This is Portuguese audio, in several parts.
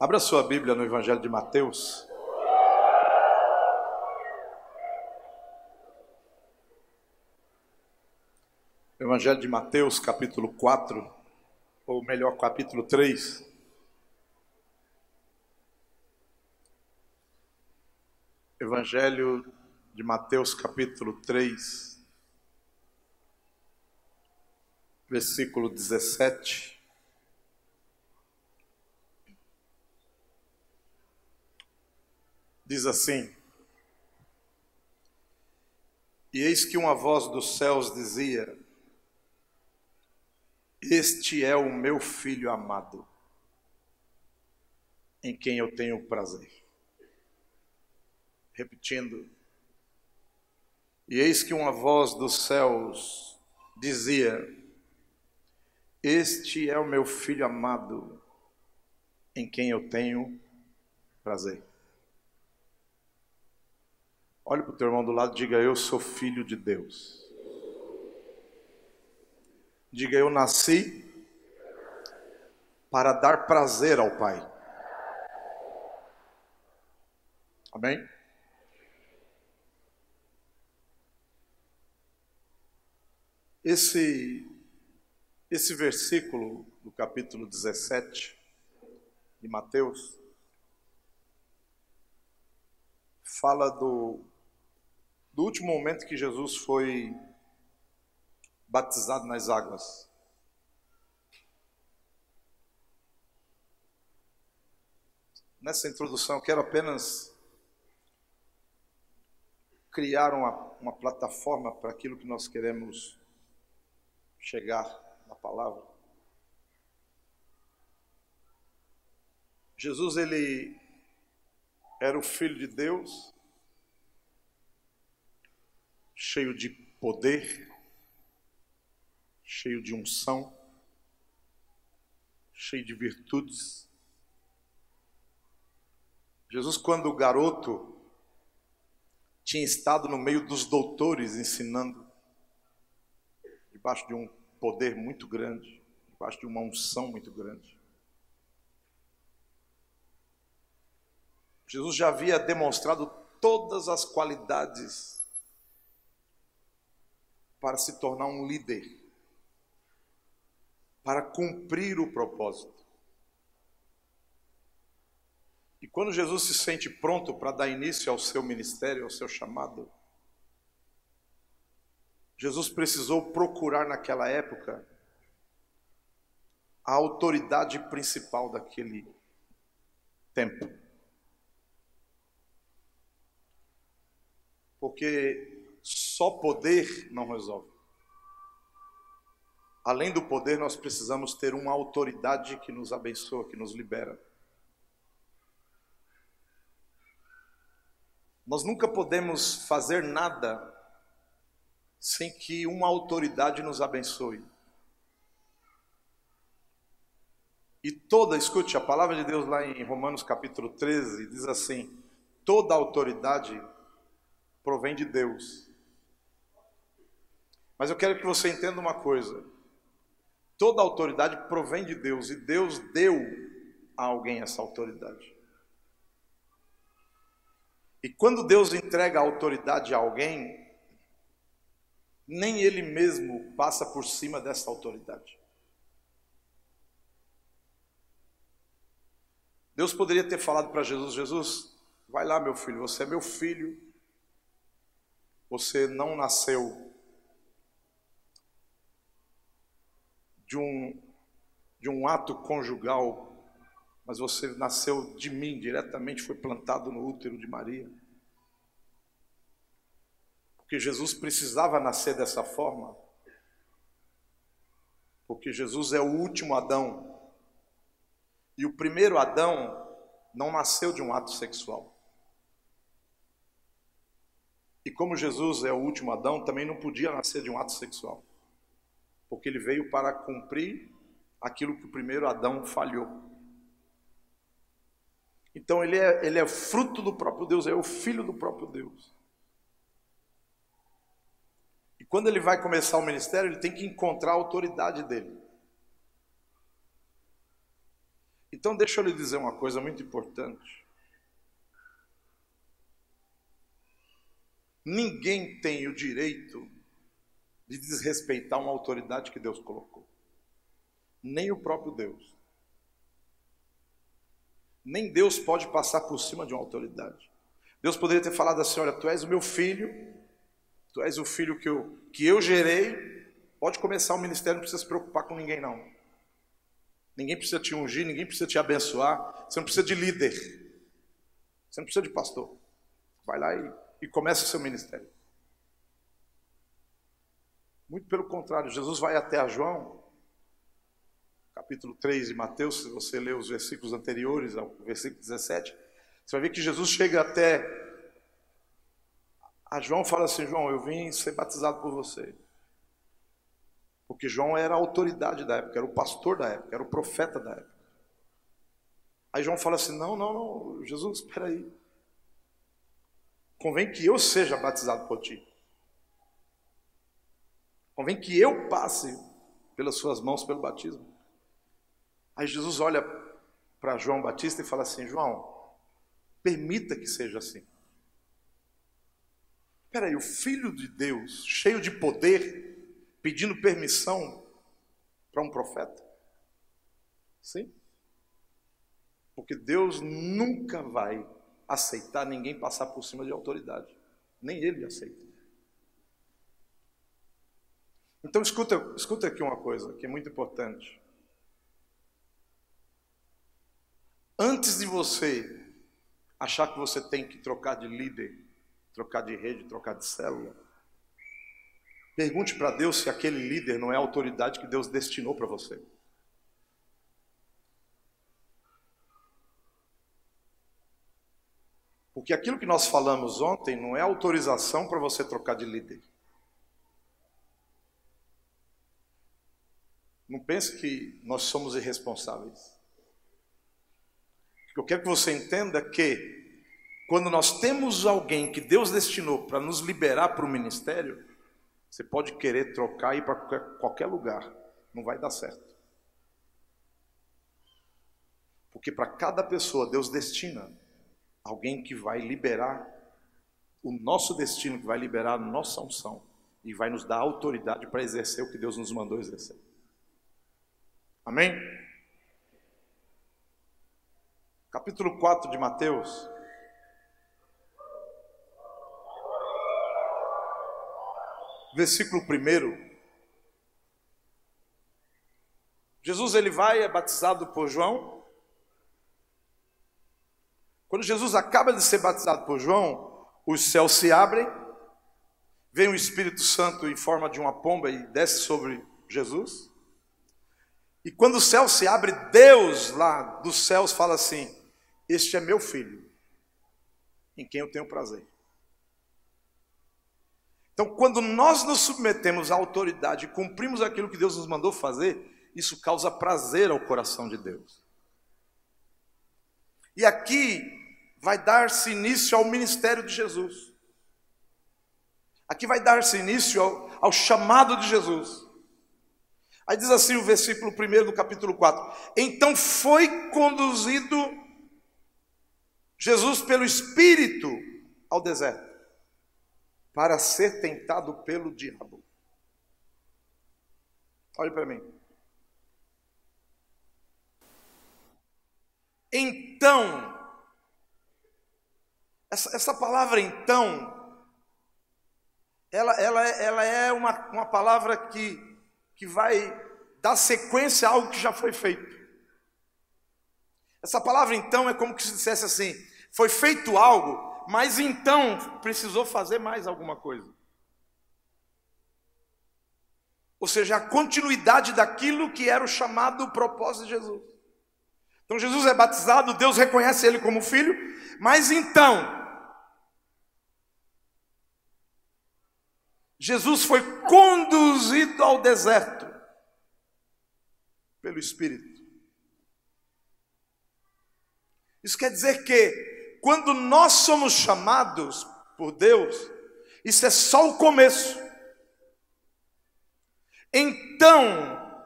Abra sua Bíblia no Evangelho de Mateus. Evangelho de Mateus, capítulo 4, ou melhor, capítulo 3. Evangelho de Mateus, capítulo 3, versículo 17. Diz assim: E eis que uma voz dos céus dizia: Este é o meu filho amado, em quem eu tenho prazer. Repetindo. E eis que uma voz dos céus dizia: Este é o meu filho amado, em quem eu tenho prazer. Olhe para o teu irmão do lado e diga: Eu sou filho de Deus. Diga: Eu nasci para dar prazer ao Pai. Amém? Esse versículo do capítulo 17 de Mateus fala do último momento que Jesus foi batizado nas águas. Nessa introdução eu quero apenas criar uma plataforma para aquilo que nós queremos chegar na palavra. Jesus, ele era o Filho de Deus, cheio de poder, cheio de unção, cheio de virtudes. Jesus, quando garoto, tinha estado no meio dos doutores ensinando, debaixo de um poder muito grande, debaixo de uma unção muito grande. Jesus já havia demonstrado todas as qualidades para se tornar um líder, para cumprir o propósito. E quando Jesus se sente pronto para dar início ao seu ministério, ao seu chamado, Jesus precisou procurar naquela época a autoridade principal daquele tempo. Porque só poder não resolve. Além do poder, nós precisamos ter uma autoridade que nos abençoa, que nos libera. Nós nunca podemos fazer nada sem que uma autoridade nos abençoe. E escute, a palavra de Deus lá em Romanos capítulo 13 diz assim: toda autoridade provém de Deus. Mas eu quero que você entenda uma coisa: toda autoridade provém de Deus, e Deus deu a alguém essa autoridade. E quando Deus entrega a autoridade a alguém, nem Ele mesmo passa por cima dessa autoridade. Deus poderia ter falado para Jesus: Jesus, vai lá, meu filho, você é meu filho, você não nasceu de um ato conjugal, mas você nasceu de mim diretamente, foi plantado no útero de Maria. Porque Jesus precisava nascer dessa forma, porque Jesus é o último Adão. E o primeiro Adão não nasceu de um ato sexual. E como Jesus é o último Adão, também não podia nascer de um ato sexual, porque ele veio para cumprir aquilo que o primeiro Adão falhou. Então ele é fruto do próprio Deus, é o filho do próprio Deus. E quando ele vai começar o ministério, ele tem que encontrar a autoridade dele. Então deixa eu lhe dizer uma coisa muito importante. Ninguém tem o direito de desrespeitar uma autoridade que Deus colocou. Nem o próprio Deus. Nem Deus pode passar por cima de uma autoridade. Deus poderia ter falado assim: olha, tu és o meu filho, tu és o filho que eu gerei, pode começar o ministério, não precisa se preocupar com ninguém não. Ninguém precisa te ungir, ninguém precisa te abençoar, você não precisa de líder, você não precisa de pastor. Vai lá e começa o seu ministério. Muito pelo contrário, Jesus vai até a João, capítulo 3 de Mateus, se você ler os versículos anteriores ao versículo 17, você vai ver que Jesus chega até a João e fala assim: João, eu vim ser batizado por você. Porque João era a autoridade da época, era o pastor da época, era o profeta da época. Aí João fala assim: não, Jesus, espera aí. Convém que eu seja batizado por ti. Convém que eu passe pelas suas mãos pelo batismo. Aí Jesus olha para João Batista e fala assim: João, permita que seja assim. Espera aí, o Filho de Deus, cheio de poder, pedindo permissão para um profeta? Sim. Porque Deus nunca vai aceitar ninguém passar por cima de autoridade. Nem Ele aceita. Então escuta aqui uma coisa que é muito importante. Antes de você achar que você tem que trocar de líder, trocar de rede, trocar de célula, pergunte para Deus se aquele líder não é a autoridade que Deus destinou para você. Porque aquilo que nós falamos ontem não é autorização para você trocar de líder. Não pense que nós somos irresponsáveis. Eu quero que você entenda que quando nós temos alguém que Deus destinou para nos liberar para o ministério, você pode querer trocar e ir para qualquer lugar, não vai dar certo. Porque para cada pessoa Deus destina alguém que vai liberar o nosso destino, que vai liberar a nossa unção e vai nos dar autoridade para exercer o que Deus nos mandou exercer. Amém? Capítulo 4 de Mateus. Versículo 1. Jesus ele vai, é batizado por João. Quando Jesus acaba de ser batizado por João, os céus se abrem, vem o Espírito Santo em forma de uma pomba e desce sobre Jesus. E quando o céu se abre, Deus lá dos céus fala assim: este é meu filho, em quem eu tenho prazer. Então, quando nós nos submetemos à autoridade e cumprimos aquilo que Deus nos mandou fazer, isso causa prazer ao coração de Deus. E aqui vai dar-se início ao ministério de Jesus. Aqui vai dar-se início ao chamado de Jesus. Aí diz assim o versículo 1 do capítulo 4. Então foi conduzido Jesus pelo Espírito ao deserto, para ser tentado pelo diabo. Olhe para mim. Então, essa palavra então, ela é uma palavra que vai dar sequência a algo que já foi feito. Essa palavra então é como que se dissesse assim: foi feito algo, mas então precisou fazer mais alguma coisa. Ou seja, a continuidade daquilo que era o chamado, o propósito de Jesus. Então Jesus é batizado, Deus reconhece ele como filho, mas então Jesus foi conduzido ao deserto pelo Espírito. Isso quer dizer que quando nós somos chamados por Deus, isso é só o começo. Então,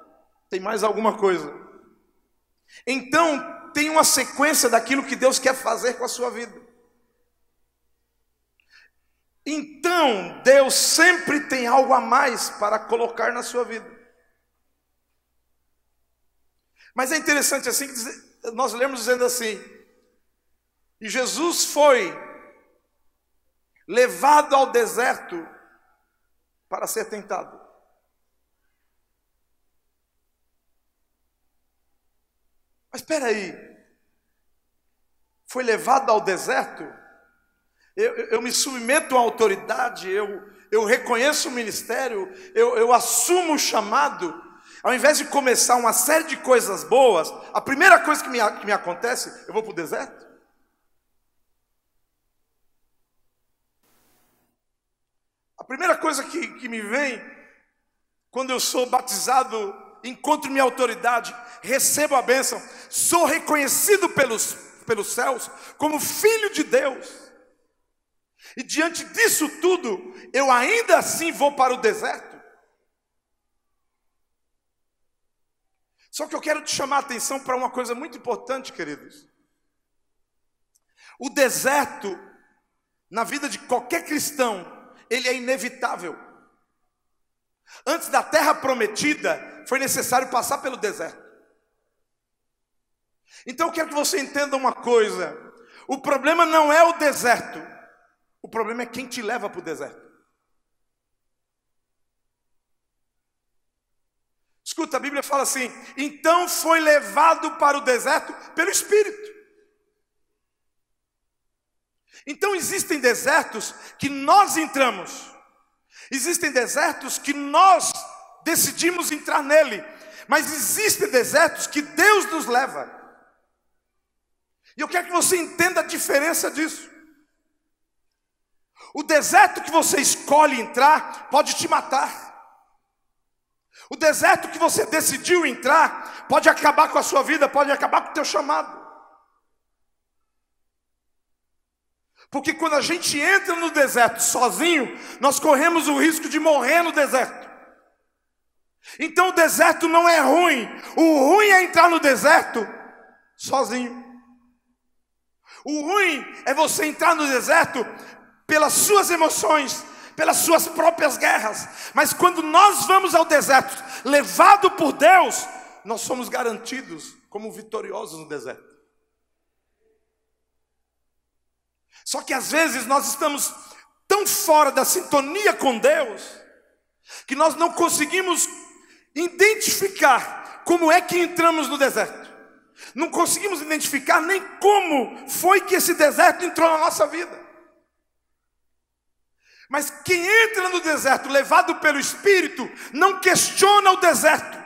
tem mais alguma coisa. Então, tem uma sequência daquilo que Deus quer fazer com a sua vida. Então, Deus sempre tem algo a mais para colocar na sua vida. Mas é interessante assim, que nós lemos dizendo assim: e Jesus foi levado ao deserto para ser tentado. Mas espera aí, foi levado ao deserto? Eu me submeto à autoridade, eu reconheço o ministério, eu assumo o chamado. Ao invés de começar uma série de coisas boas, a primeira coisa que me acontece, eu vou para o deserto. A primeira coisa que me vem, quando eu sou batizado, encontro minha autoridade, recebo a bênção, sou reconhecido pelos céus como filho de Deus. E diante disso tudo, eu ainda assim vou para o deserto. Só que eu quero te chamar a atenção para uma coisa muito importante, queridos. O deserto, na vida de qualquer cristão, ele é inevitável. Antes da terra prometida, foi necessário passar pelo deserto. Então eu quero que você entenda uma coisa: o problema não é o deserto, o problema é quem te leva para o deserto. Escuta, a Bíblia fala assim: então foi levado para o deserto pelo Espírito. Então existem desertos que nós entramos, existem desertos que nós decidimos entrar nele, mas existem desertos que Deus nos leva. E eu quero que você entenda a diferença disso. O deserto que você escolhe entrar pode te matar. O deserto que você decidiu entrar pode acabar com a sua vida, pode acabar com o teu chamado. Porque quando a gente entra no deserto sozinho, nós corremos o risco de morrer no deserto. Então o deserto não é ruim. O ruim é entrar no deserto sozinho. O ruim é você entrar no deserto pelas suas emoções, pelas suas próprias guerras. Mas quando nós vamos ao deserto, levado por Deus, nós somos garantidos como vitoriosos no deserto. Só que às vezes nós estamos tão fora da sintonia com Deus, que nós não conseguimos identificar como é que entramos no deserto. Não conseguimos identificar nem como foi que esse deserto entrou na nossa vida. Mas quem entra no deserto levado pelo Espírito, não questiona o deserto,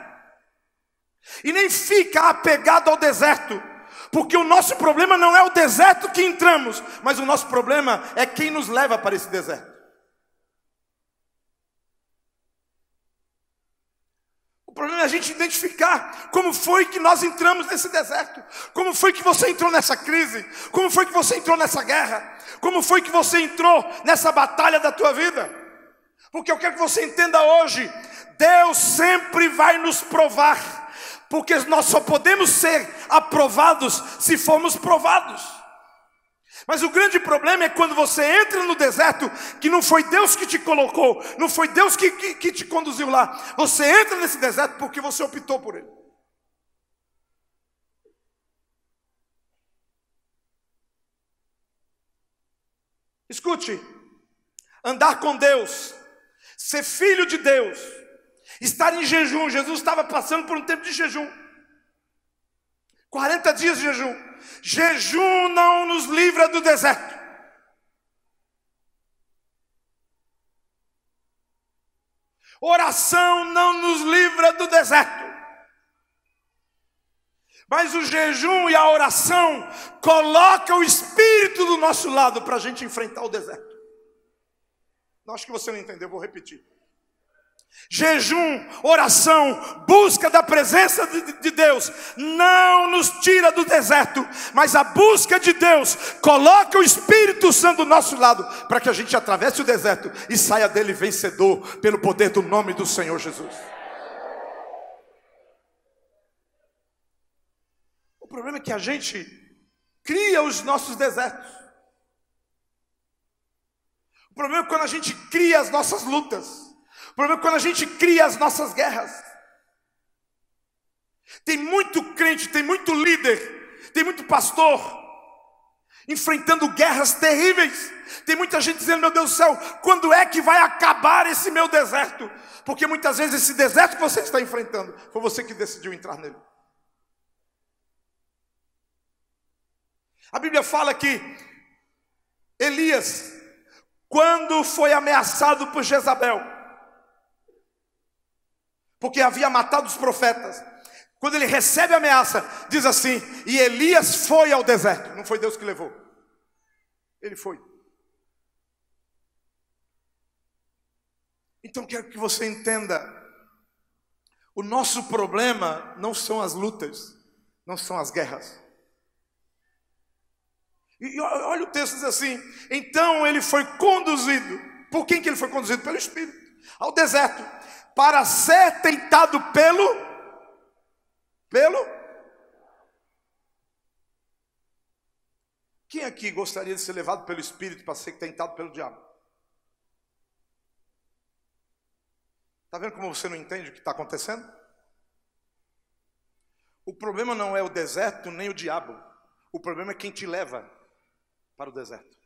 e nem fica apegado ao deserto, porque o nosso problema não é o deserto que entramos, mas o nosso problema é quem nos leva para esse deserto. O problema é a gente identificar como foi que nós entramos nesse deserto, como foi que você entrou nessa crise, como foi que você entrou nessa guerra, como foi que você entrou nessa batalha da tua vida. Porque eu quero que você entenda hoje, Deus sempre vai nos provar, porque nós só podemos ser aprovados se formos provados. Mas o grande problema é quando você entra no deserto, que não foi Deus que te colocou, não foi Deus que te conduziu lá. Você entra nesse deserto porque você optou por ele. Escute, andar com Deus, ser filho de Deus, estar em jejum. Jesus estava passando por um tempo de jejum, 40 dias de jejum. Jejum não nos livra do deserto. Oração não nos livra do deserto. Mas o jejum e a oração colocam o Espírito do nosso lado para a gente enfrentar o deserto. Não, acho que você não entendeu, vou repetir. Jejum, oração, busca da presença de Deus não nos tira do deserto, mas a busca de Deus coloca o Espírito Santo do nosso lado para que a gente atravesse o deserto e saia dele vencedor pelo poder do nome do Senhor Jesus. O problema é que a gente cria os nossos desertos. O problema é quando a gente cria as nossas lutas. O problema é quando a gente cria as nossas guerras. Tem muito crente, tem muito líder, tem muito pastor enfrentando guerras terríveis. Tem muita gente dizendo: meu Deus do céu, quando é que vai acabar esse meu deserto? Porque muitas vezes esse deserto que você está enfrentando foi você que decidiu entrar nele. A Bíblia fala que Elias, quando foi ameaçado por Jezabel, porque havia matado os profetas, quando ele recebe a ameaça, diz assim: e Elias foi ao deserto. Não foi Deus que levou, ele foi. Então quero que você entenda: o nosso problema não são as lutas, não são as guerras. E olha o texto, diz assim: então ele foi conduzido. Por quem que ele foi conduzido? Pelo Espírito, ao deserto, para ser tentado pelo... Quem aqui gostaria de ser levado pelo Espírito para ser tentado pelo diabo? Está vendo como você não entende o que está acontecendo? O problema não é o deserto nem o diabo. O problema é quem te leva para o deserto.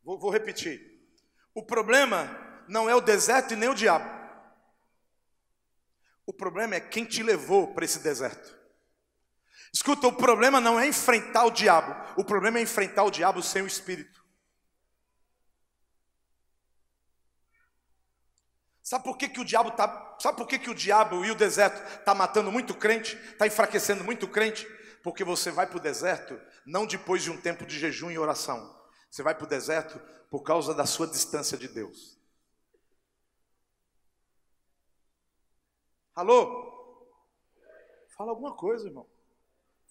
Vou repetir. O problema não é o deserto e nem o diabo. O problema é quem te levou para esse deserto. Escuta, o problema não é enfrentar o diabo. O problema é enfrentar o diabo sem o Espírito. Sabe por que que o diabo sabe por que que o diabo e o deserto está matando muito crente, está enfraquecendo muito crente? Porque você vai para o deserto não depois de um tempo de jejum e oração. Você vai para o deserto por causa da sua distância de Deus. Alô? Fala alguma coisa, irmão.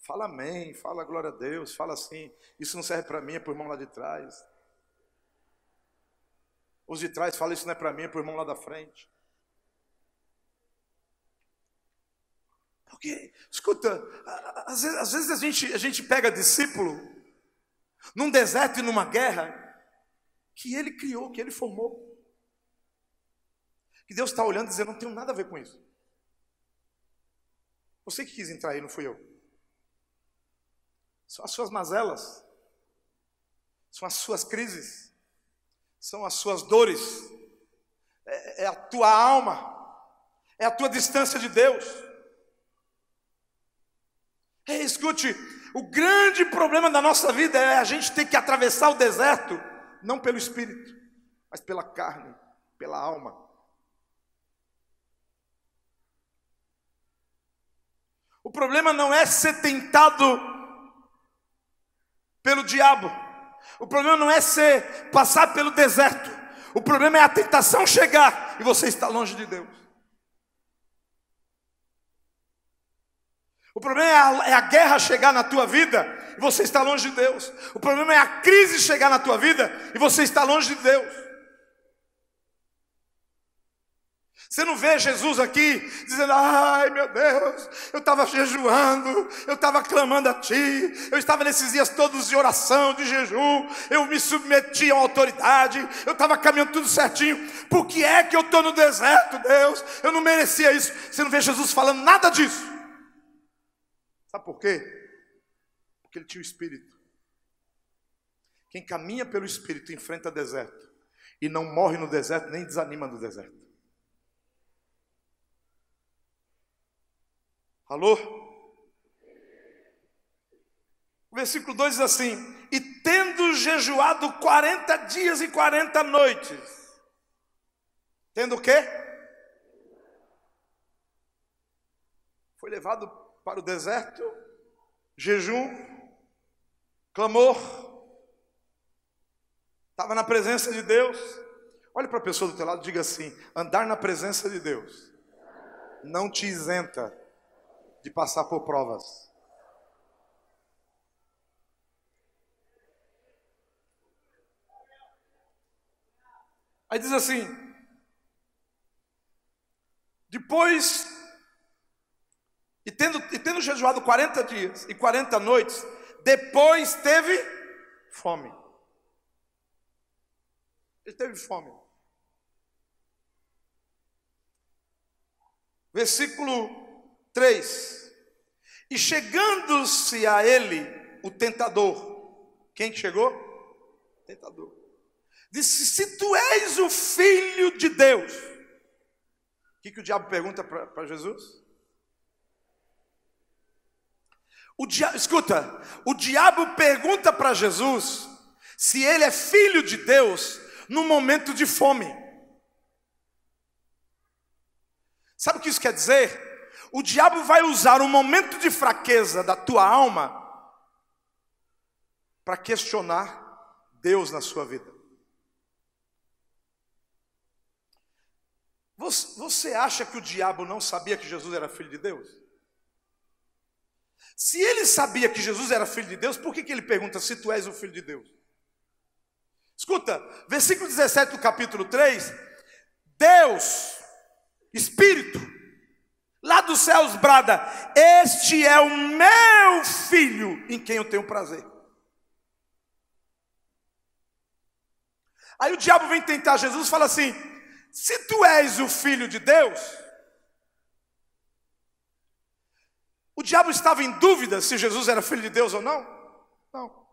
Fala amém, fala glória a Deus, fala assim: isso não serve para mim, é para o irmão lá de trás. Os de trás falam: isso não é para mim, é para o irmão lá da frente. Porque, escuta, às vezes a gente pega discípulo num deserto e numa guerra que ele criou, que ele formou. Que Deus está olhando e dizendo: não tenho nada a ver com isso. Você que quis entrar aí, não fui eu. São as suas mazelas, são as suas crises, são as suas dores, é a tua alma, é a tua distância de Deus. Escute, o grande problema da nossa vida é a gente ter que atravessar o deserto, não pelo Espírito, mas pela carne, pela alma. O problema não é ser tentado pelo diabo. O problema não é passar pelo deserto. O problema é a tentação chegar e você está longe de Deus. O problema é a guerra chegar na tua vida e você está longe de Deus. O problema é a crise chegar na tua vida e você está longe de Deus. Você não vê Jesus aqui dizendo: ai meu Deus, eu estava jejuando, eu estava clamando a Ti, eu estava nesses dias todos de oração, de jejum, eu me submeti à autoridade, eu estava caminhando tudo certinho. Por que é que eu estou no deserto, Deus? Eu não merecia isso. Você não vê Jesus falando nada disso. Sabe por quê? Porque ele tinha o Espírito. Quem caminha pelo Espírito enfrenta deserto e não morre no deserto, nem desanima no deserto. Alô? O versículo 2 diz assim: e tendo jejuado 40 dias e 40 noites. Tendo o quê? Foi levado para o deserto, jejum, clamor, estava na presença de Deus. Olhe para a pessoa do teu lado e diga assim: andar na presença de Deus não te isenta de passar por provas. Aí diz assim: depois tendo jejuado 40 dias e 40 noites, depois teve fome. Ele teve fome. Versículo 3. E chegando-se a ele o tentador. Quem que chegou? Tentador. Disse: se tu és o filho de Deus. O que o diabo pergunta para Jesus? Escuta, o diabo pergunta para Jesus se ele é filho de Deus no momento de fome. Sabe o que isso quer dizer? O diabo vai usar um momento de fraqueza da tua alma para questionar Deus na sua vida. Você acha que o diabo não sabia que Jesus era filho de Deus? Se ele sabia que Jesus era filho de Deus, por que ele pergunta se tu és o filho de Deus? Escuta, versículo 17 do capítulo 3. Deus, Espírito, lá dos céus brada: este é o meu filho em quem eu tenho prazer. Aí o diabo vem tentar Jesus e fala assim: se tu és o filho de Deus. O diabo estava em dúvida se Jesus era filho de Deus ou não? Não.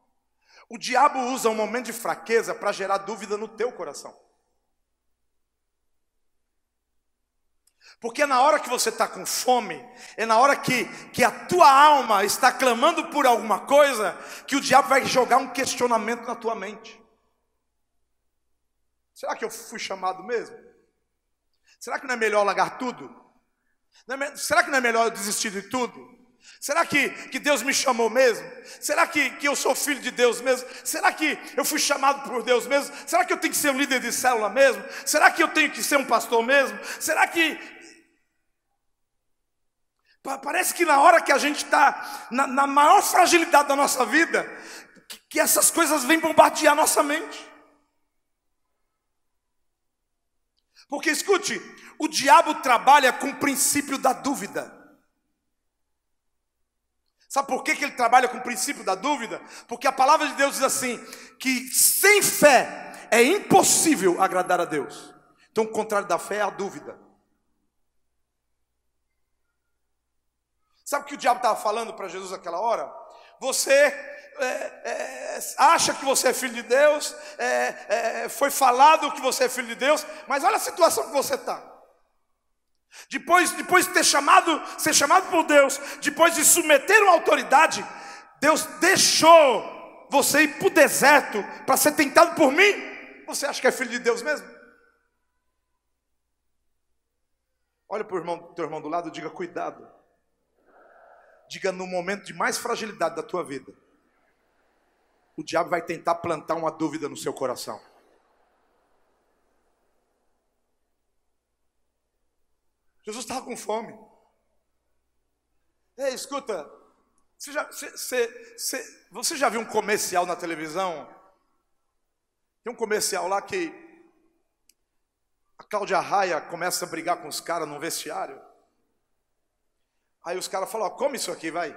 O diabo usa um momento de fraqueza para gerar dúvida no teu coração. Porque é na hora que você está com fome, é na hora que a tua alma está clamando por alguma coisa, que o diabo vai jogar um questionamento na tua mente. Será que eu fui chamado mesmo? Será que não é melhor largar tudo? Será que não é melhor eu desistir de tudo? Será que Deus me chamou mesmo? Será que eu sou filho de Deus mesmo? Será que eu fui chamado por Deus mesmo? Será que eu tenho que ser um líder de célula mesmo? Será que eu tenho que ser um pastor mesmo? Será que... Parece que na hora que a gente está na maior fragilidade da nossa vida, que essas coisas vêm bombardear a nossa mente. Porque escute, o diabo trabalha com o princípio da dúvida. Sabe por que ele trabalha com o princípio da dúvida? Porque a palavra de Deus diz assim, que sem fé é impossível agradar a Deus. Então o contrário da fé é a dúvida. Sabe o que o diabo estava falando para Jesus naquela hora? Você acha que você é filho de Deus, foi falado que você é filho de Deus, mas olha a situação que você está. Depois de ser chamado por Deus, depois de submeter uma autoridade, Deus deixou você ir para o deserto para ser tentado por mim. Você acha que é filho de Deus mesmo? Olha para o teu irmão do lado e diga: cuidado. Diga: no momento de mais fragilidade da tua vida, o diabo vai tentar plantar uma dúvida no seu coração. Jesus estava com fome. Ei, escuta, você já viu um comercial na televisão? Tem um comercial lá que a Cláudia Raia começa a brigar com os caras num vestiário. Aí os caras falam: ó, come isso aqui, vai.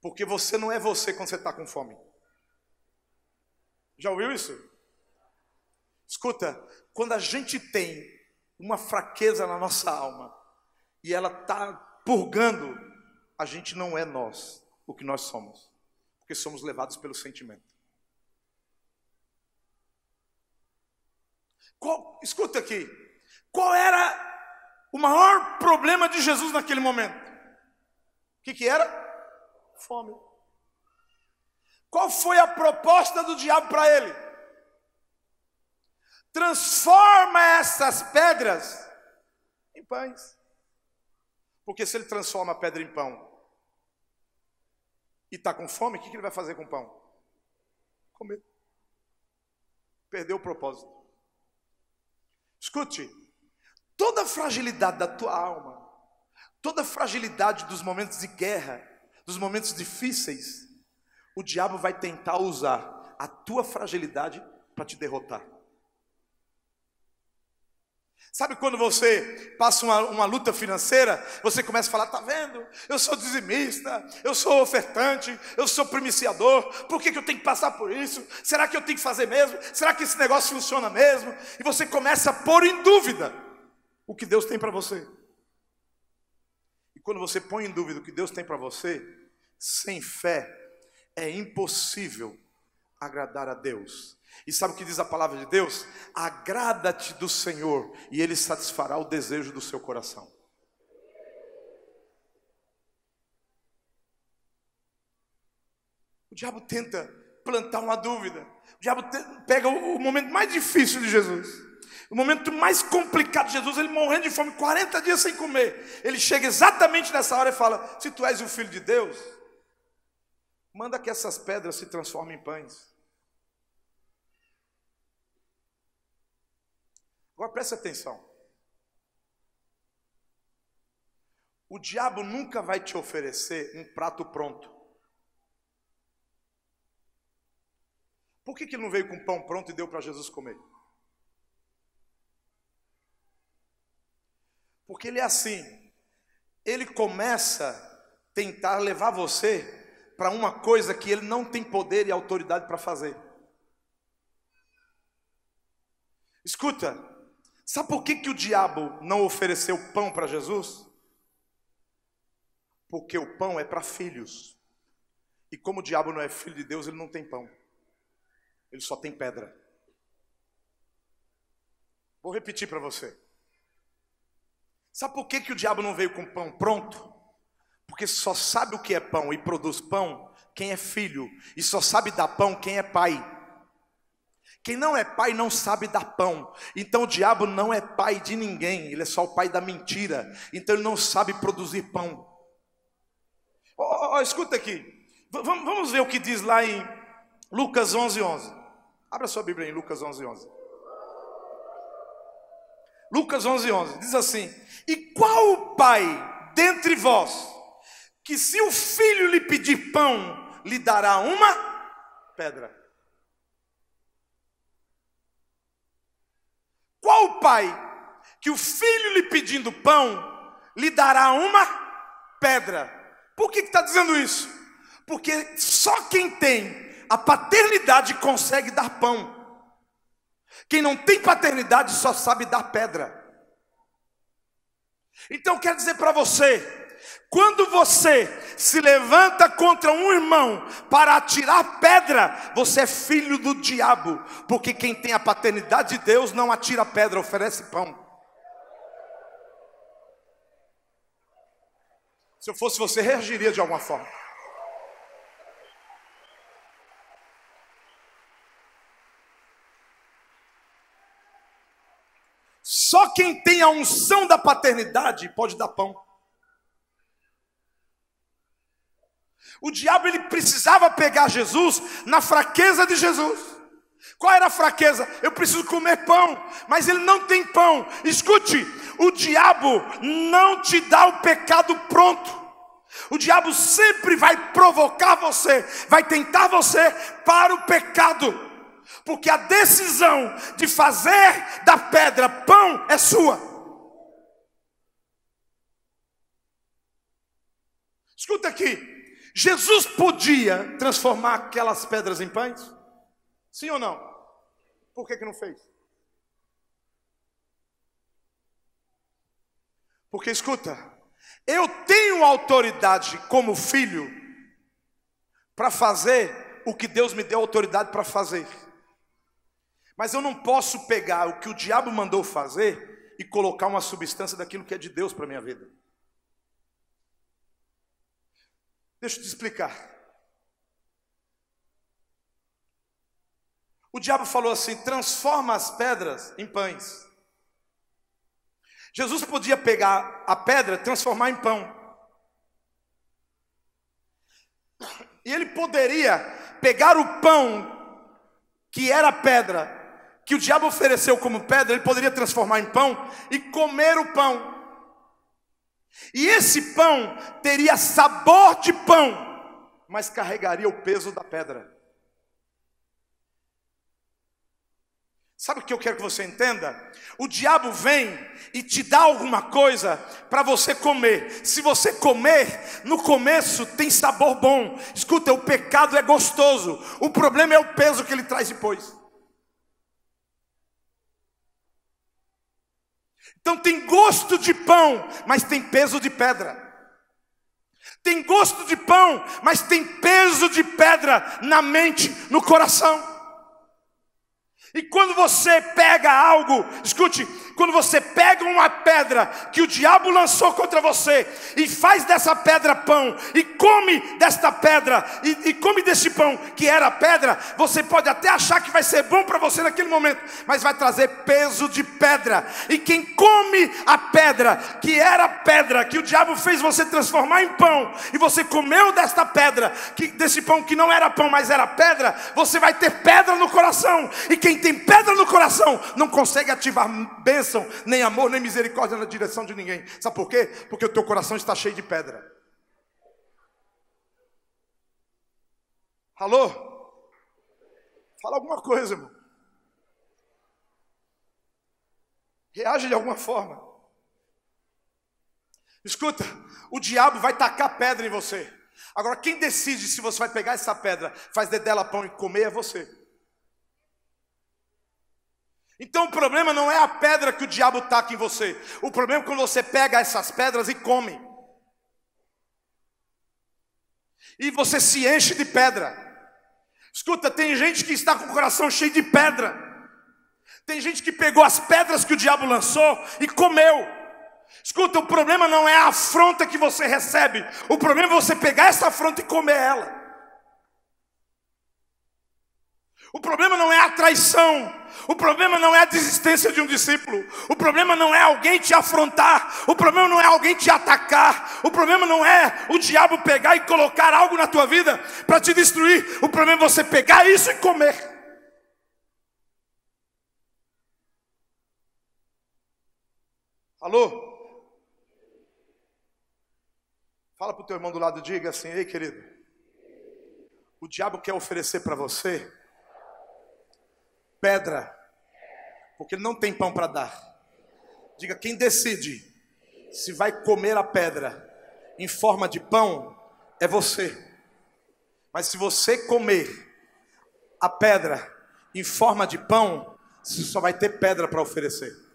Porque você não é você quando você está com fome. Já ouviu isso? Escuta, quando a gente tem uma fraqueza na nossa alma e ela está purgando, a gente não é nós, o que nós somos. Porque somos levados pelo sentimento. Escuta aqui, qual era o maior problema de Jesus naquele momento? O que era? Fome. Qual foi a proposta do diabo para ele? Transforma essas pedras em pães. Porque se ele transforma a pedra em pão e está com fome, o que ele vai fazer com o pão? Comer. Perdeu o propósito. Escute, toda a fragilidade da tua alma, toda a fragilidade dos momentos de guerra, dos momentos difíceis, o diabo vai tentar usar a tua fragilidade para te derrotar. Sabe quando você passa uma luta financeira, você começa a falar, tá vendo? Eu sou dizimista, eu sou ofertante, eu sou primiciador, por que eu tenho que passar por isso? Será que eu tenho que fazer mesmo? Será que esse negócio funciona mesmo? E você começa a pôr em dúvida o que Deus tem para você. E quando você põe em dúvida o que Deus tem para você, sem fé é impossível agradar a Deus. E sabe o que diz a palavra de Deus? Agrada-te do Senhor e Ele satisfará o desejo do seu coração. O diabo tenta plantar uma dúvida. O diabo pega o momento mais difícil de Jesus, o momento mais complicado de Jesus, ele morrendo de fome, 40 dias sem comer. Ele chega exatamente nessa hora e fala, se tu és o Filho de Deus, manda que essas pedras se transformem em pães. Agora preste atenção. O diabo nunca vai te oferecer um prato pronto. Por que ele não veio com pão pronto e deu para Jesus comer? Porque ele é assim. Ele começa a tentar levar você para uma coisa que ele não tem poder e autoridade para fazer. Escuta. Sabe por que o diabo não ofereceu pão para Jesus? Porque o pão é para filhos. E como o diabo não é filho de Deus, ele não tem pão. Ele só tem pedra. Vou repetir para você. Sabe por que o diabo não veio com pão pronto? Porque só sabe o que é pão e produz pão quem é filho. E só sabe dar pão quem é pai. Quem não é pai não sabe dar pão. Então o diabo não é pai de ninguém. Ele é só o pai da mentira. Então ele não sabe produzir pão. Escuta aqui. Vamos ver o que diz lá em Lucas 11:11. Abra sua Bíblia em Lucas 11:11. Lucas 11:11 diz assim: e qual o pai dentre vós que se o filho lhe pedir pão, lhe dará uma pedra? Qual o pai que o filho lhe pedindo pão, lhe dará uma pedra? Por que está dizendo isso? Porque só quem tem a paternidade consegue dar pão. Quem não tem paternidade só sabe dar pedra. Então quero dizer para você, quando você se levanta contra um irmão para atirar pedra, você é filho do diabo. Porque quem tem a paternidade de Deus não atira pedra, oferece pão. Se eu fosse você, reagiria de alguma forma. Só quem tem a unção da paternidade pode dar pão. O diabo ele precisava pegar Jesus na fraqueza de Jesus. Qual era a fraqueza? Eu preciso comer pão, mas ele não tem pão. Escute, o diabo não te dá o pecado pronto. O diabo sempre vai provocar você, vai tentar você para o pecado. Porque a decisão de fazer da pedra pão é sua. Escuta aqui. Jesus podia transformar aquelas pedras em pães? Sim ou não? Por que não fez? Porque escuta, eu tenho autoridade como filho para fazer o que Deus me deu autoridade para fazer. Mas eu não posso pegar o que o diabo mandou fazer e colocar uma substância daquilo que é de Deus para a minha vida. Deixa eu te explicar. O diabo falou assim: transforma as pedras em pães. Jesus podia pegar a pedra e transformar em pão. E ele poderia pegar o pão que era pedra, que o diabo ofereceu como pedra, ele poderia transformar em pão e comer o pão. E esse pão teria sabor de pão, mas carregaria o peso da pedra. Sabe o que eu quero que você entenda? O diabo vem e te dá alguma coisa para você comer. Se você comer, no começo tem sabor bom. Escuta, o pecado é gostoso. O problema é o peso que ele traz depois. Então tem gosto de pão, mas tem peso de pedra. Tem gosto de pão, mas tem peso de pedra na mente, no coração. E quando você pega algo, escute, quando você pega uma pedra que o diabo lançou contra você e faz dessa pedra pão e come desta pedra e come desse pão que era pedra, você pode até achar que vai ser bom para você naquele momento, mas vai trazer peso de pedra. E quem come a pedra que era pedra, que o diabo fez você transformar em pão, e você comeu desta pedra, desse pão que não era pão, mas era pedra, você vai ter pedra no coração. E quem tem pedra no coração não consegue ativar bênção, nem amor, nem misericórdia na direção de ninguém. Sabe por quê? Porque o teu coração está cheio de pedra. Alô? Fala alguma coisa, irmão. Reage de alguma forma. Escuta, o diabo vai tacar pedra em você. Agora quem decide se você vai pegar essa pedra, fazer dela pão e comer é você. Então o problema não é a pedra que o diabo taca em você. O problema é quando você pega essas pedras e come. E você se enche de pedra. Escuta, tem gente que está com o coração cheio de pedra. Tem gente que pegou as pedras que o diabo lançou e comeu. Escuta, o problema não é a afronta que você recebe. O problema é você pegar essa afronta e comer ela. O problema não é a traição. O problema não é a desistência de um discípulo. O problema não é alguém te afrontar. O problema não é alguém te atacar. O problema não é o diabo pegar e colocar algo na tua vida para te destruir. O problema é você pegar isso e comer. Alô? Fala para o teu irmão do lado, diga assim: ei querido, o diabo quer oferecer para você pedra, porque ele não tem pão para dar. Diga, quem decide se vai comer a pedra em forma de pão é você. Mas se você comer a pedra em forma de pão, você só vai ter pedra para oferecer.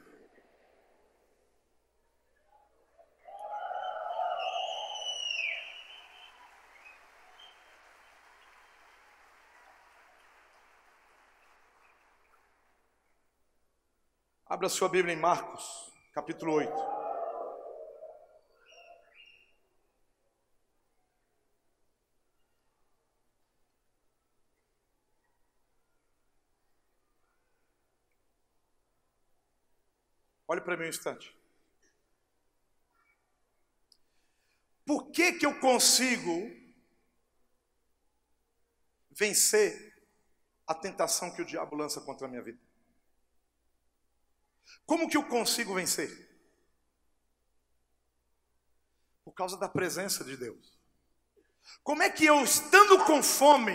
Abra sua Bíblia em Marcos, capítulo 8. Olhe para mim um instante. Por que eu consigo vencer a tentação que o diabo lança contra a minha vida? Como que eu consigo vencer? Por causa da presença de Deus. Como é que eu, estando com fome,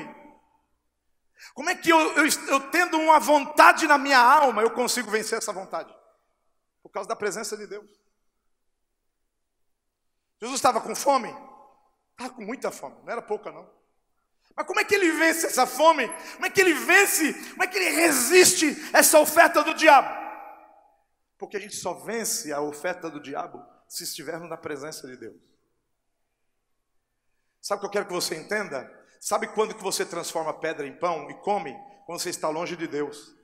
como é que eu tendo uma vontade na minha alma, eu consigo vencer essa vontade? Por causa da presença de Deus. Jesus estava com fome? Estava com muita fome, não era pouca não. Mas como é que ele vence essa fome? Como é que ele vence? Como é que ele resiste essa oferta do diabo? Porque a gente só vence a oferta do diabo se estivermos na presença de Deus. Sabe o que eu quero que você entenda? Sabe quando que você transforma pedra em pão e come? Quando você está longe de Deus.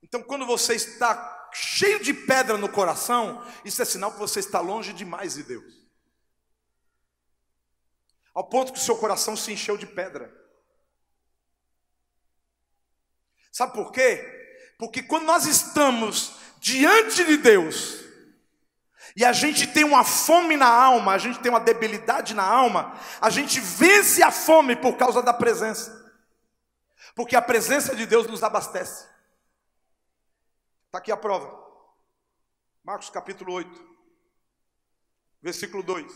Então quando você está cheio de pedra no coração, isso é sinal que você está longe demais de Deus. Ao ponto que o seu coração se encheu de pedra. Sabe por quê? Porque quando nós estamos diante de Deus e a gente tem uma fome na alma, a gente tem uma debilidade na alma, a gente vence a fome por causa da presença. Porque a presença de Deus nos abastece. Está aqui a prova. Marcos capítulo 8, versículo 2.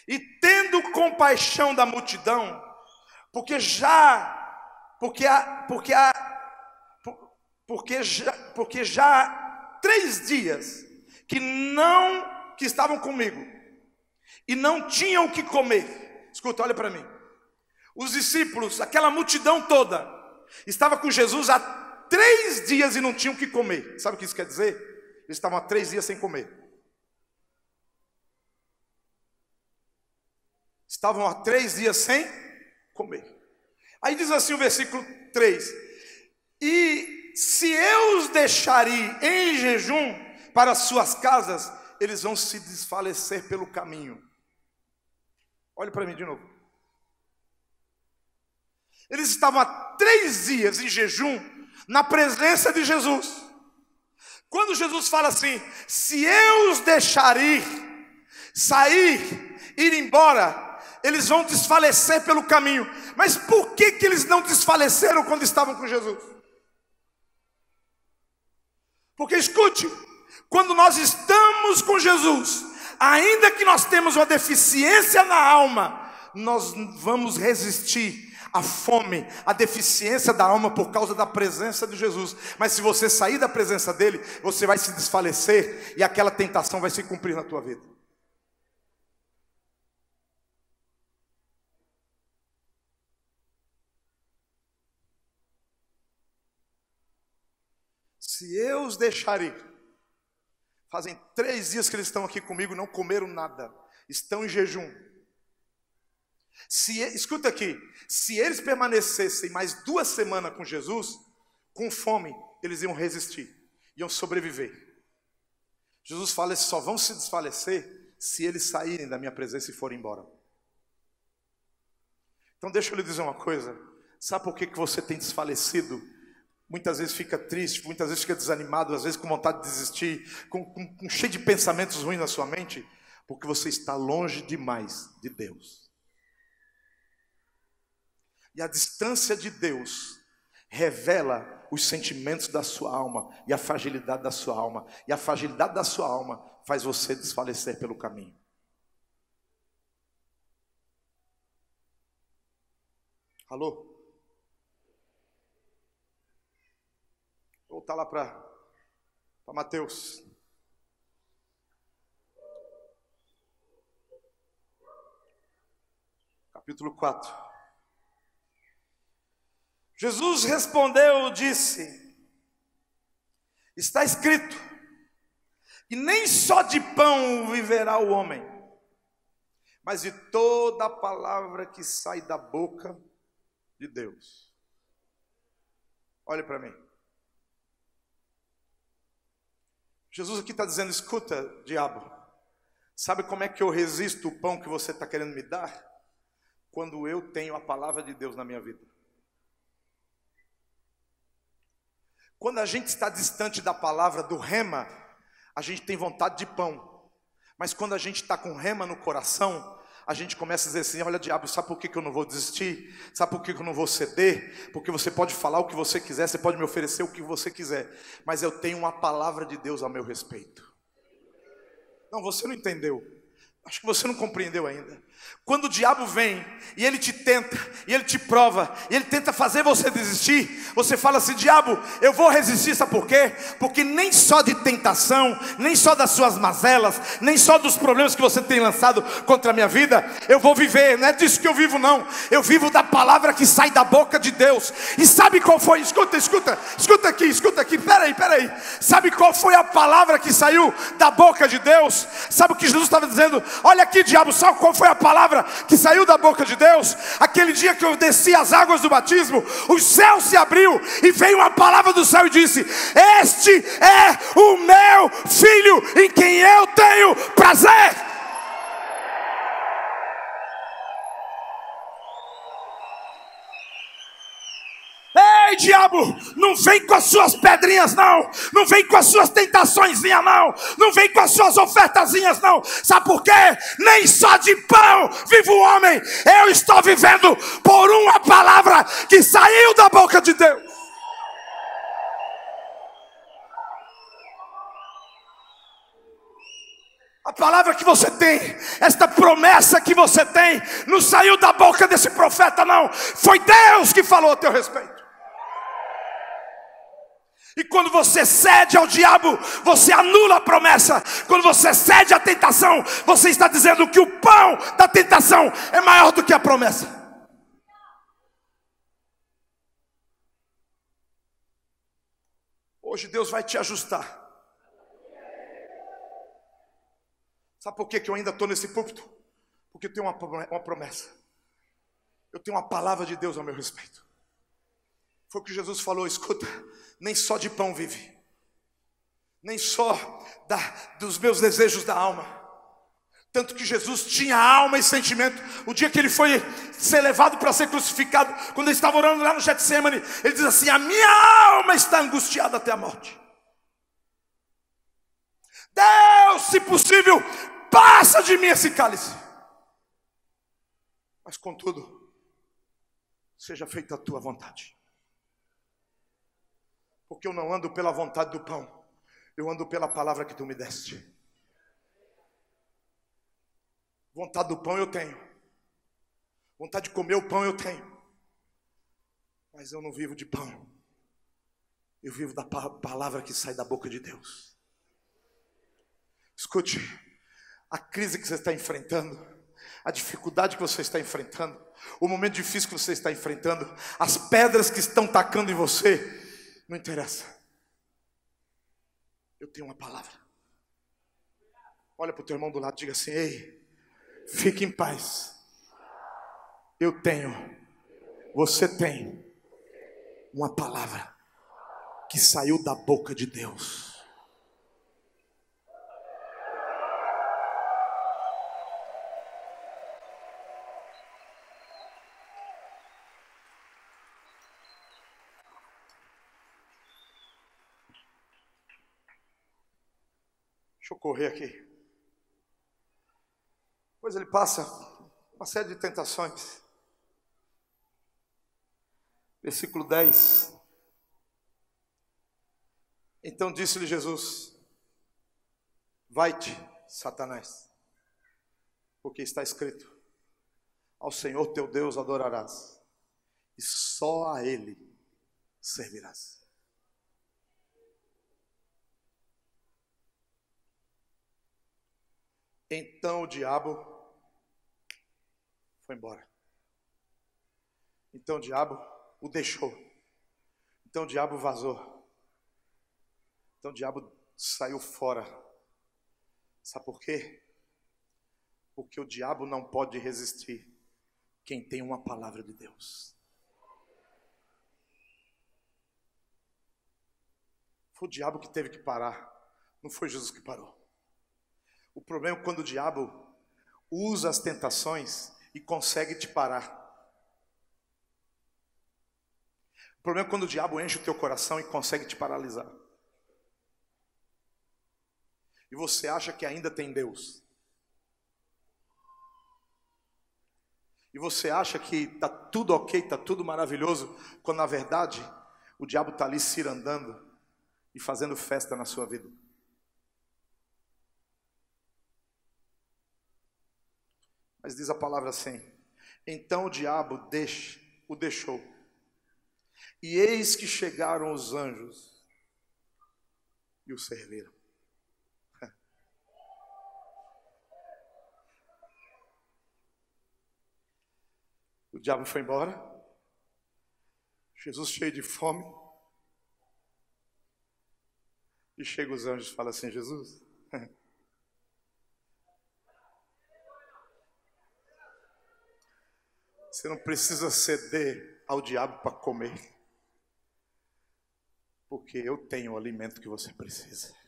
E tendo compaixão da multidão, porque já porque já há 3 dias que estavam comigo e não tinham o que comer. Escuta, olha para mim. Os discípulos, aquela multidão toda, estava com Jesus há 3 dias e não tinham o que comer. Sabe o que isso quer dizer? Eles estavam há 3 dias sem comer. Estavam há 3 dias sem comer. Aí diz assim o versículo 3: e se eu os deixar ir em jejum para as suas casas, eles vão se desfalecer pelo caminho. Olhe para mim de novo. Eles estavam há 3 dias em jejum na presença de Jesus. Quando Jesus fala assim: se eu os deixar ir, sair, ir embora, eles vão desfalecer pelo caminho. Mas por que eles não desfaleceram quando estavam com Jesus? Porque escute, quando nós estamos com Jesus, ainda que nós temos uma deficiência na alma, nós vamos resistir à fome, à deficiência da alma por causa da presença de Jesus. Mas se você sair da presença dele, você vai se desfalecer e aquela tentação vai se cumprir na tua vida. Se eu os deixar ir, fazem 3 dias que eles estão aqui comigo, não comeram nada, estão em jejum. Escuta aqui, se eles permanecessem mais 2 semanas com Jesus, com fome, eles iam resistir, iam sobreviver. Jesus fala, eles só vão se desfalecer se eles saírem da minha presença e forem embora. Então deixa eu lhe dizer uma coisa, sabe por que você tem desfalecido? Muitas vezes fica triste, muitas vezes fica desanimado, às vezes com vontade de desistir, com cheio de pensamentos ruins na sua mente, porque você está longe demais de Deus. E a distância de Deus revela os sentimentos da sua alma e a fragilidade da sua alma. E a fragilidade da sua alma faz você desfalecer pelo caminho. Alô? Vou voltar lá para Mateus. Capítulo 4. Jesus respondeu e disse: está escrito, e nem só de pão viverá o homem, mas de toda a palavra que sai da boca de Deus. Olha para mim. Jesus aqui está dizendo: escuta, diabo, sabe como é que eu resisto o pão que você está querendo me dar? Quando eu tenho a palavra de Deus na minha vida. Quando a gente está distante da palavra, do rema, a gente tem vontade de pão. Mas quando a gente está com rema no coração, a gente começa a dizer assim: olha, diabo, sabe por que eu não vou desistir? Sabe por que eu não vou ceder? Porque você pode falar o que você quiser, você pode me oferecer o que você quiser, mas eu tenho uma palavra de Deus a meu respeito. Não, você não entendeu. Acho que você não compreendeu ainda. Quando o diabo vem e ele te tenta, e ele te prova, e ele tenta fazer você desistir, você fala assim: diabo, eu vou resistir, sabe por quê? Porque nem só de tentação, nem só das suas mazelas, nem só dos problemas que você tem lançado contra a minha vida, eu vou viver. Não é disso que eu vivo, não. Eu vivo da palavra que sai da boca de Deus. E sabe qual foi? Escuta aqui, peraí. Sabe qual foi a palavra que saiu da boca de Deus? Sabe o que Jesus estava dizendo? Olha aqui, diabo, sabe qual foi a palavra que saiu da boca de Deus? Aquele dia que eu desci as águas do batismo, o céu se abriu e veio uma palavra do céu e disse: este é o meu filho em quem eu tenho prazer. Ei, diabo, não vem com as suas pedrinhas, não. Não vem com as suas tentaçõezinhas, não. Não vem com as suas ofertazinhas, não. Sabe por quê? Nem só de pão vive o homem. Eu estou vivendo por uma palavra que saiu da boca de Deus. A palavra que você tem, esta promessa que você tem, não saiu da boca desse profeta, não. Foi Deus que falou a teu respeito. E quando você cede ao diabo, você anula a promessa. Quando você cede à tentação, você está dizendo que o pão da tentação é maior do que a promessa. Hoje Deus vai te ajustar. Sabe por que eu ainda estou nesse púlpito? Porque eu tenho uma promessa. Eu tenho uma palavra de Deus ao meu respeito. Foi o que Jesus falou: escuta, nem só de pão vive, nem só dos meus desejos da alma. Tanto que Jesus tinha alma e sentimento. O dia que ele foi ser levado para ser crucificado, quando ele estava orando lá no Getsemane, ele diz assim: a minha alma está angustiada até a morte. Deus, se possível, passa de mim esse cálice, mas contudo, seja feita a tua vontade. Porque eu não ando pela vontade do pão, eu ando pela palavra que tu me deste. Vontade do pão eu tenho, vontade de comer o pão eu tenho, mas eu não vivo de pão, eu vivo da palavra que sai da boca de Deus. Escute, a crise que você está enfrentando, a dificuldade que você está enfrentando, o momento difícil que você está enfrentando, as pedras que estão tacando em você, não interessa. Eu tenho uma palavra. Olha para o teu irmão do lado e diga assim: ei, fique em paz. Eu tenho, você tem uma palavra que saiu da boca de Deus. Deixa eu correr aqui. Pois ele passa uma série de tentações. Versículo 10. Então disse-lhe Jesus: vai-te, Satanás, porque está escrito: ao Senhor teu Deus adorarás, e só a Ele servirás. Então o diabo foi embora. Então o diabo o deixou. Então o diabo vazou. Então o diabo saiu fora. Sabe por quê? Porque o diabo não pode resistir quem tem uma palavra de Deus. Foi o diabo que teve que parar, não foi Jesus que parou. O problema é quando o diabo usa as tentações e consegue te parar. O problema é quando o diabo enche o teu coração e consegue te paralisar. E você acha que ainda tem Deus. E você acha que está tudo ok, está tudo maravilhoso, quando na verdade o diabo está ali cirandando e fazendo festa na sua vida. Mas diz a palavra assim: então o diabo o deixou, e eis que chegaram os anjos e o serviram. O diabo foi embora, Jesus cheio de fome, e chega os anjos e fala assim: Jesus, você não precisa ceder ao diabo para comer, porque eu tenho o alimento que você precisa.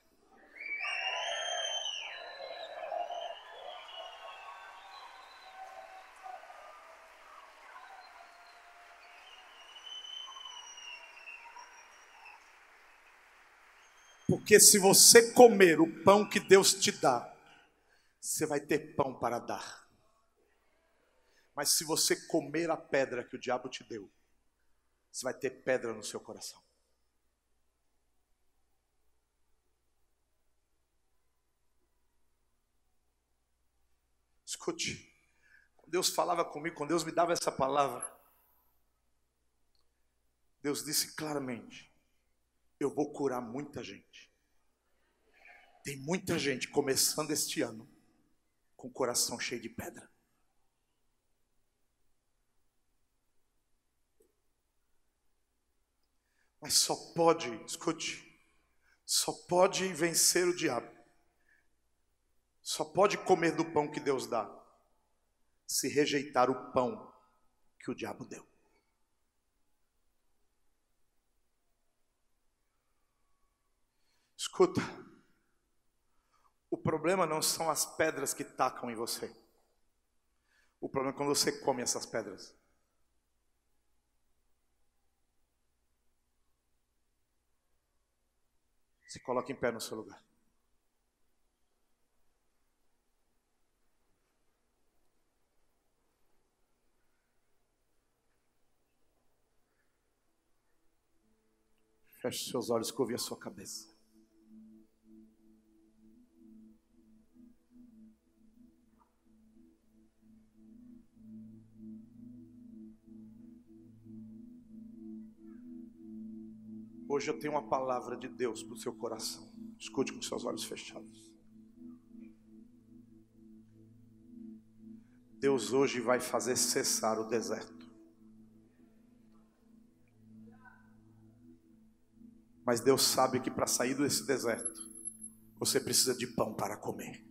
Porque se você comer o pão que Deus te dá, você vai ter pão para dar. Mas se você comer a pedra que o diabo te deu, você vai ter pedra no seu coração. Escute, quando Deus falava comigo, quando Deus me dava essa palavra, Deus disse claramente: eu vou curar muita gente. Tem muita gente começando este ano com o coração cheio de pedra. Mas só pode, escute, só pode vencer o diabo, só pode comer do pão que Deus dá, se rejeitar o pão que o diabo deu. Escuta, o problema não são as pedras que tacam em você. O problema é quando você come essas pedras. Se coloque em pé no seu lugar. Feche seus olhos, curve a sua cabeça. Hoje eu tenho uma palavra de Deus para o seu coração. Escute com seus olhos fechados. Deus hoje vai fazer cessar o deserto. Mas Deus sabe que para sair desse deserto, você precisa de pão para comer.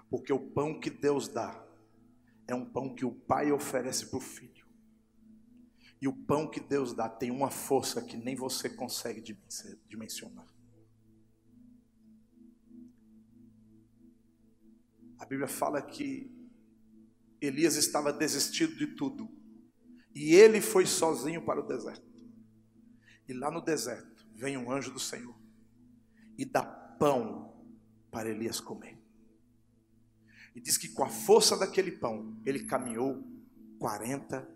Porque o pão que Deus dá é um pão que o Pai oferece para o Filho. E o pão que Deus dá tem uma força que nem você consegue dimensionar. A Bíblia fala que Elias estava desistido de tudo. E ele foi sozinho para o deserto. E lá no deserto vem um anjo do Senhor e dá pão para Elias comer. E diz que com a força daquele pão ele caminhou 40